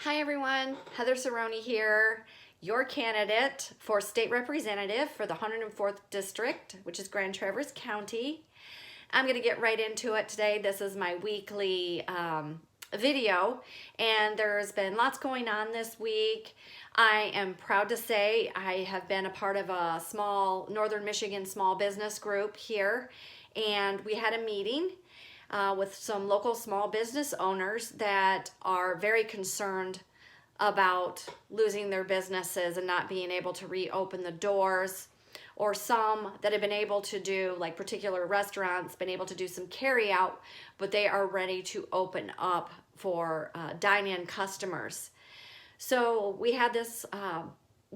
Hi everyone, Heather Cerrone here, your candidate for state representative for the 104th District, which is Grand Traverse County. I'm going to get right into it today. This is my weekly video, and there's been lots going on this week. I am proud to say I have been a part of a small Northern Michigan small business group here, and we had a meeting with some local small business owners that are very concerned about losing their businesses and not being able to reopen the doors, or some that have been able to do, like particular restaurants, been able to do some carry out, but they are ready to open up for dine-in customers. So we had this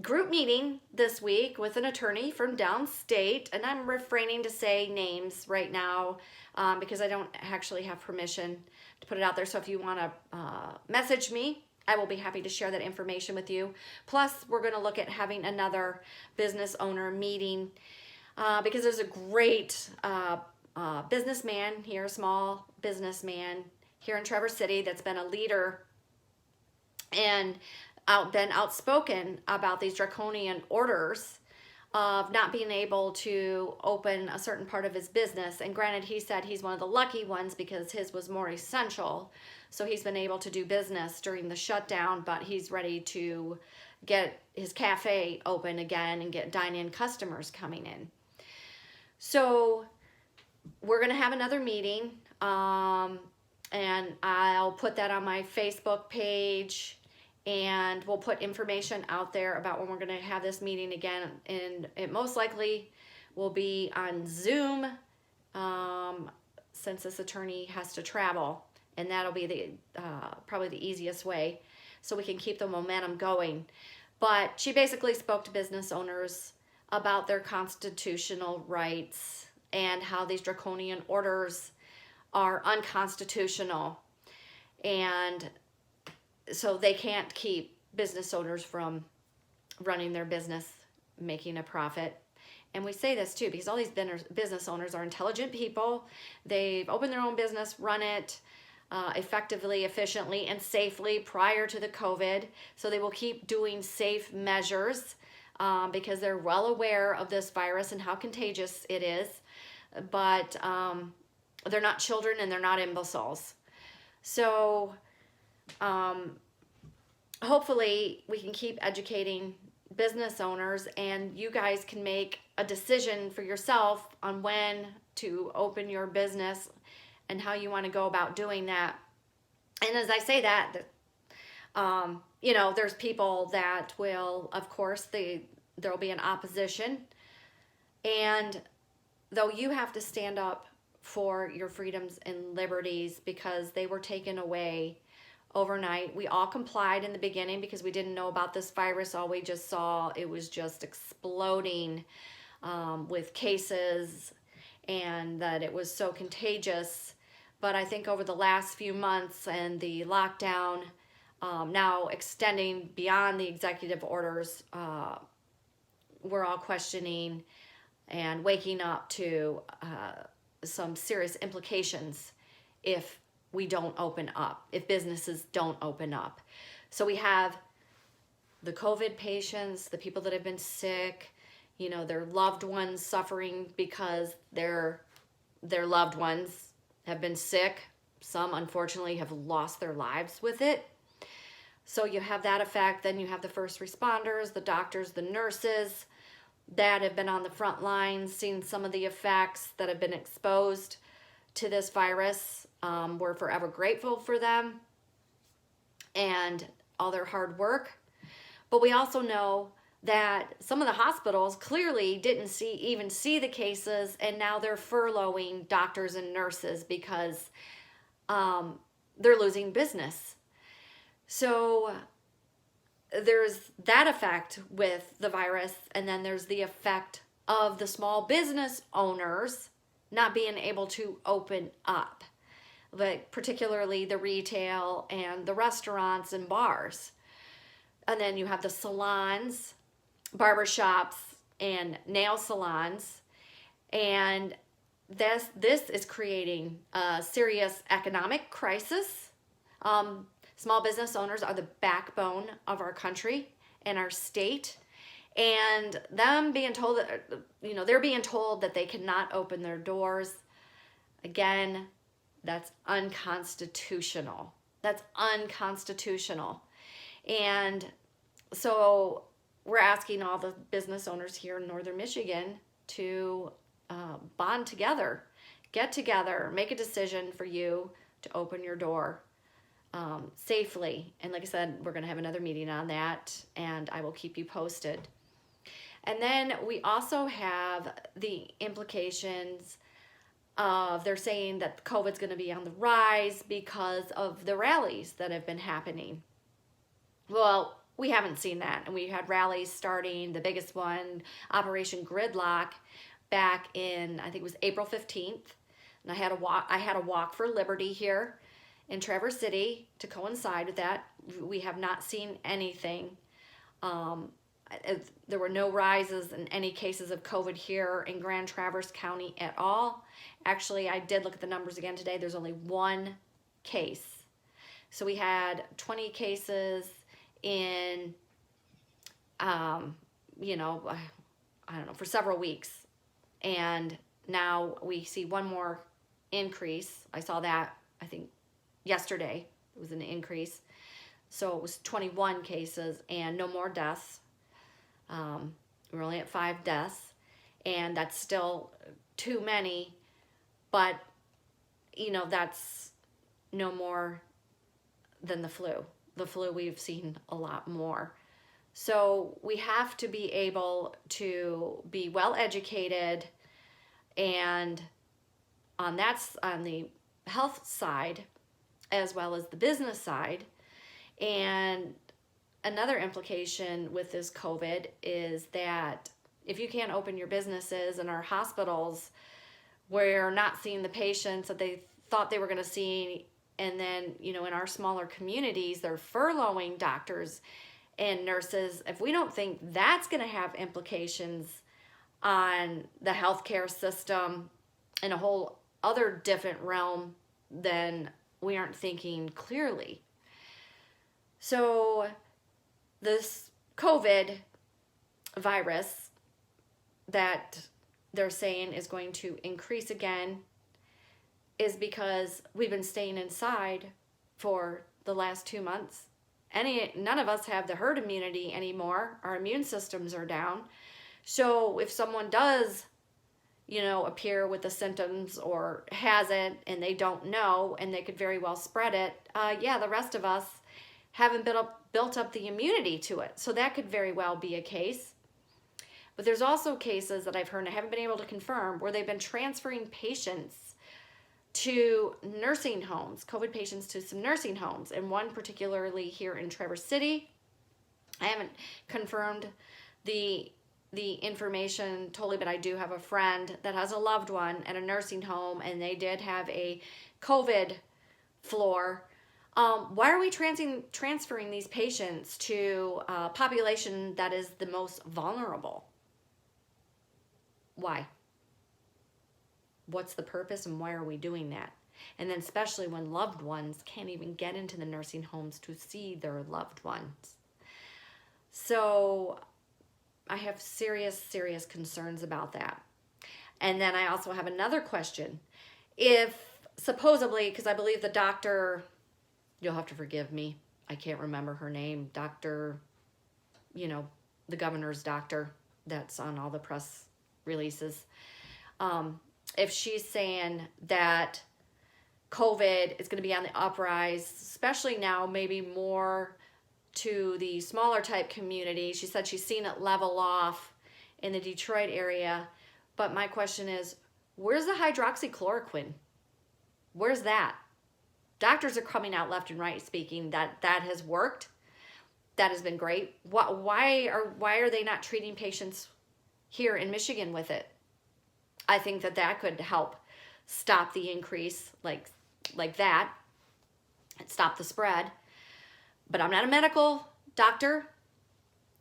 group meeting this week with an attorney from downstate, and I'm refraining to say names right now because I don't actually have permission to put it out there. So if you want to message me, I will be happy to share that information with you. Plus, we're going to look at having another business owner meeting because there's a great businessman here, small businessman here in Traverse City that's been a leader and been outspoken about these draconian orders of not being able to open a certain part of his business. And granted, he said he's one of the lucky ones because his was more essential. So he's been able to do business during the shutdown, but he's ready to get his cafe open again and get dine-in customers coming in. So we're going to have another meeting, and I'll put that on my Facebook page, and we'll put information out there about when we're going to have this meeting again, and it most likely will be on Zoom since this attorney has to travel, and that'll be the probably the easiest way so we can keep the momentum going. But she basically spoke to business owners about their constitutional rights and how these draconian orders are unconstitutional, and so they can't keep business owners from running their business, making a profit. And we say this too because all these business owners are intelligent people. They've opened their own business, run it effectively, efficiently, and safely prior to the COVID. So they will keep doing safe measures because they're well aware of this virus and how contagious it is. But they're not children and they're not imbeciles. So hopefully we can keep educating business owners, and you guys can make a decision for yourself on when to open your business and how you want to go about doing that. And as I say that, you know, there's people that will, of course, there'll be an opposition, and though you have to stand up for your freedoms and liberties because they were taken away overnight. We all complied in the beginning because we didn't know about this virus. All we just saw, it was just exploding with cases and that it was so contagious. But I think over the last few months and the lockdown now extending beyond the executive orders, we're all questioning and waking up to some serious implications if we don't open up, if businesses don't open up. So we have the COVID patients, the people that have been sick, you know, their loved ones suffering because their loved ones have been sick. Some unfortunately have lost their lives with it. So you have that effect. Then you have the first responders, the doctors, the nurses that have been on the front lines, seen some of the effects, that have been exposed to this virus. We're forever grateful for them and all their hard work. But we also know that some of the hospitals clearly didn't even see the cases, and now they're furloughing doctors and nurses because they're losing business. So there's that effect with the virus, and then there's the effect of the small business owners not being able to open up, like particularly the retail and the restaurants and bars. And then you have the salons, barbershops, and nail salons, and this is creating a serious economic crisis. Small business owners are the backbone of our country and our state. And them being told that, they're being told that they cannot open their doors. Again, that's unconstitutional. That's unconstitutional. And so we're asking all the business owners here in Northern Michigan to bond together, get together, make a decision for you to open your door safely. And like I said, we're going to have another meeting on that, and I will keep you posted. And then we also have the implications of, they're saying that COVID's going to be on the rise because of the rallies that have been happening. Well, we haven't seen that. And we had rallies starting, the biggest one, Operation Gridlock, back in, I think it was April 15th. And I had a walk for liberty here in Traverse City to coincide with that. We have not seen anything. There were no rises in any cases of COVID here in Grand Traverse County at all. Actually, I did look at the numbers again today. There's only one case. So we had 20 cases in, I don't know, for several weeks. And now we see one more increase. I saw that, I think, yesterday. It was an increase. So it was 21 cases and no more deaths. We're only at 5 deaths, and that's still too many, but that's no more than the flu. The flu, we've seen a lot more. So we have to be able to be well educated, and on the health side as well as the business side. And another implication with this COVID is that if you can't open your businesses and our hospitals, we're not seeing the patients that they thought they were going to see. And then, in our smaller communities, they're furloughing doctors and nurses. If we don't think that's going to have implications on the healthcare system in a whole other different realm, then we aren't thinking clearly. So this COVID virus that they're saying is going to increase again is because we've been staying inside for the last 2 months. None of us have the herd immunity anymore. Our immune systems are down. So if someone does, appear with the symptoms or has it and they don't know and they could very well spread it, the rest of us haven't built up the immunity to it. So that could very well be a case. But there's also cases that I've heard, and I haven't been able to confirm, where they've been transferring patients to nursing homes, COVID patients to some nursing homes, and one particularly here in Traverse City. I haven't confirmed the information totally, but I do have a friend that has a loved one at a nursing home, and they did have a COVID floor. Why are we transferring these patients to a population that is the most vulnerable? Why? What's the purpose, and why are we doing that? And then especially when loved ones can't even get into the nursing homes to see their loved ones. So I have serious, serious concerns about that. And then I also have another question. If supposedly, because I believe the doctor, you'll have to forgive me, I can't remember her name, Dr., the governor's doctor that's on all the press releases. If she's saying that COVID is going to be on the uprise, especially now, maybe more to the smaller type community. She said she's seen it level off in the Detroit area. But my question is, where's the hydroxychloroquine? Where's that? Doctors are coming out left and right speaking that has worked. That has been great. Why are they not treating patients here in Michigan with it? I think that could help stop the increase like that and stop the spread. But I'm not a medical doctor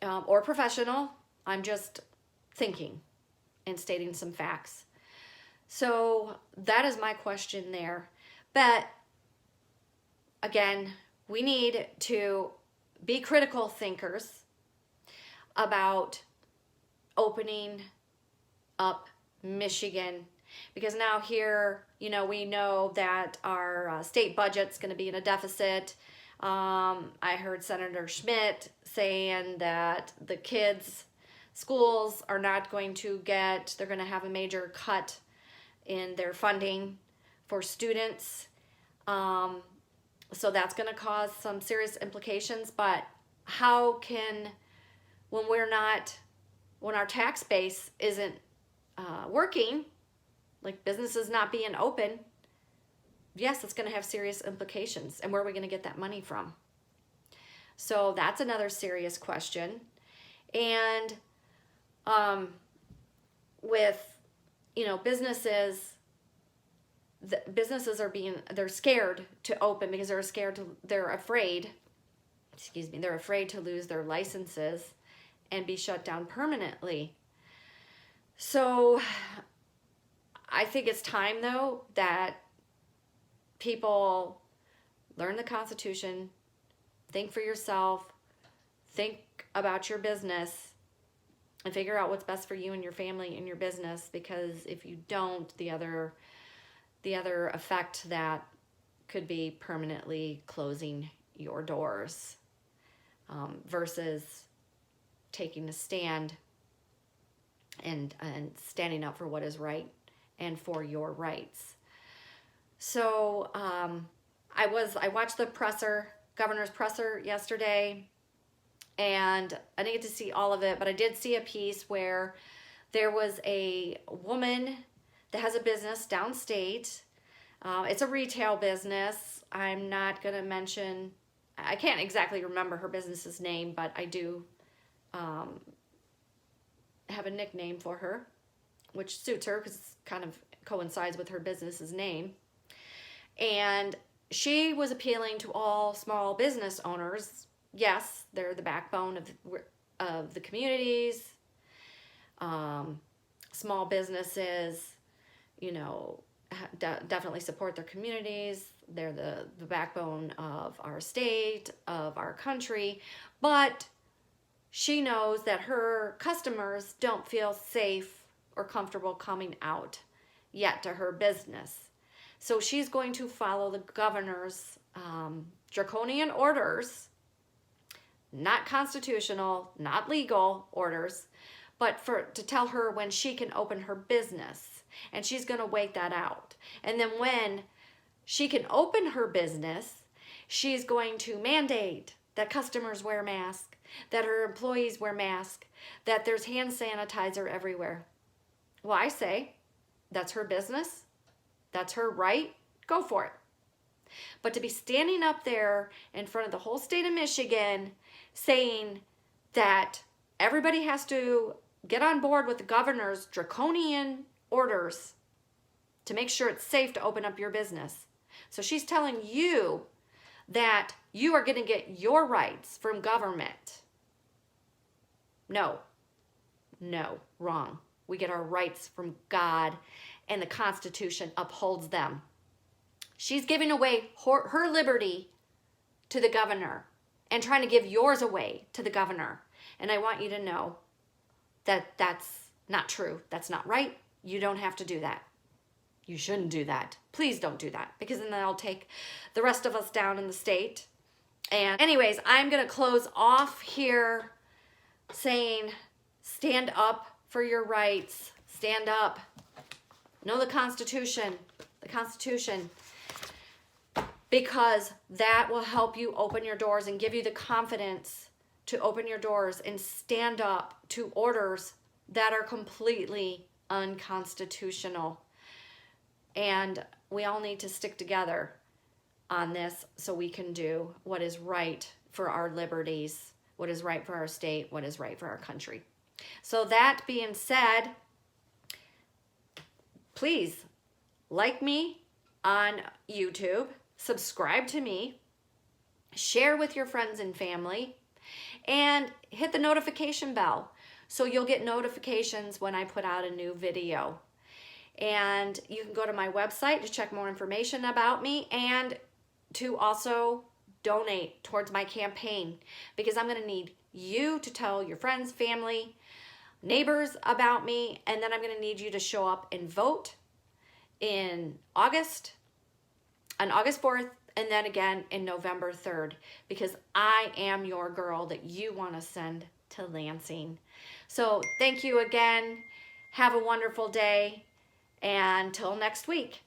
or professional. I'm just thinking and stating some facts. So that is my question there. But again, we need to be critical thinkers about opening up Michigan, because now here, we know that our state budget's going to be in a deficit. I heard Senator Schmidt saying that the kids' schools are not going to they're going to have a major cut in their funding for students. So that's going to cause some serious implications. But how can, when our tax base isn't working, like businesses not being open, yes, it's going to have serious implications. And where are we going to get that money from? So that's another serious question. And with, businesses, businesses they're scared to open because they're afraid to lose their licenses and be shut down permanently. So I think it's time, though, that people learn the Constitution, think for yourself, think about your business, and figure out what's best for you and your family and your business. Because if you don't, the other effect that could be permanently closing your doors, versus taking a stand and standing up for what is right and for your rights. So I watched the governor's presser yesterday, and I didn't get to see all of it, but I did see a piece where there was a woman that has a business downstate. It's a retail business. I'm not going to mention, I can't exactly remember her business's name, but I do have a nickname for her, which suits her because it kind of coincides with her business's name. And she was appealing to all small business owners. Yes, they're the backbone of the communities. Small businesses, definitely support their communities. They're the backbone of our state, of our country. But she knows that her customers don't feel safe or comfortable coming out yet to her business. So she's going to follow the governor's draconian orders, not constitutional, not legal orders, but to tell her when she can open her business. And she's going to wait that out. And then when she can open her business, she's going to mandate that customers wear masks, that her employees wear masks, that there's hand sanitizer everywhere. Well, I say, that's her business. That's her right. Go for it. But to be standing up there in front of the whole state of Michigan saying that everybody has to get on board with the governor's draconian orders to make sure it's safe to open up your business. So she's telling you that you are going to get your rights from government. No, wrong. We get our rights from God, and the Constitution upholds them. She's giving away her liberty to the governor and trying to give yours away to the governor. And I want you to know that that's not true. That's not right. You don't have to do that. You shouldn't do that. Please don't do that, because then that'll take the rest of us down in the state. And anyways, I'm going to close off here saying, stand up for your rights. Stand up. Know the Constitution. The Constitution. Because that will help you open your doors and give you the confidence to open your doors and stand up to orders that are completely unconstitutional. And we all need to stick together on this so we can do what is right for our liberties, what is right for our state, what is right for our country. So that being said, please like me on YouTube, subscribe to me, share with your friends and family, and hit the notification bell so you'll get notifications when I put out a new video. And you can go to my website to check more information about me and to also donate towards my campaign, because I'm going to need you to tell your friends, family, neighbors about me, and then I'm going to need you to show up and vote in August, on August 4th, and then again in November 3rd, because I am your girl that you want to send to Lansing. So thank you again. Have a wonderful day, and till next week.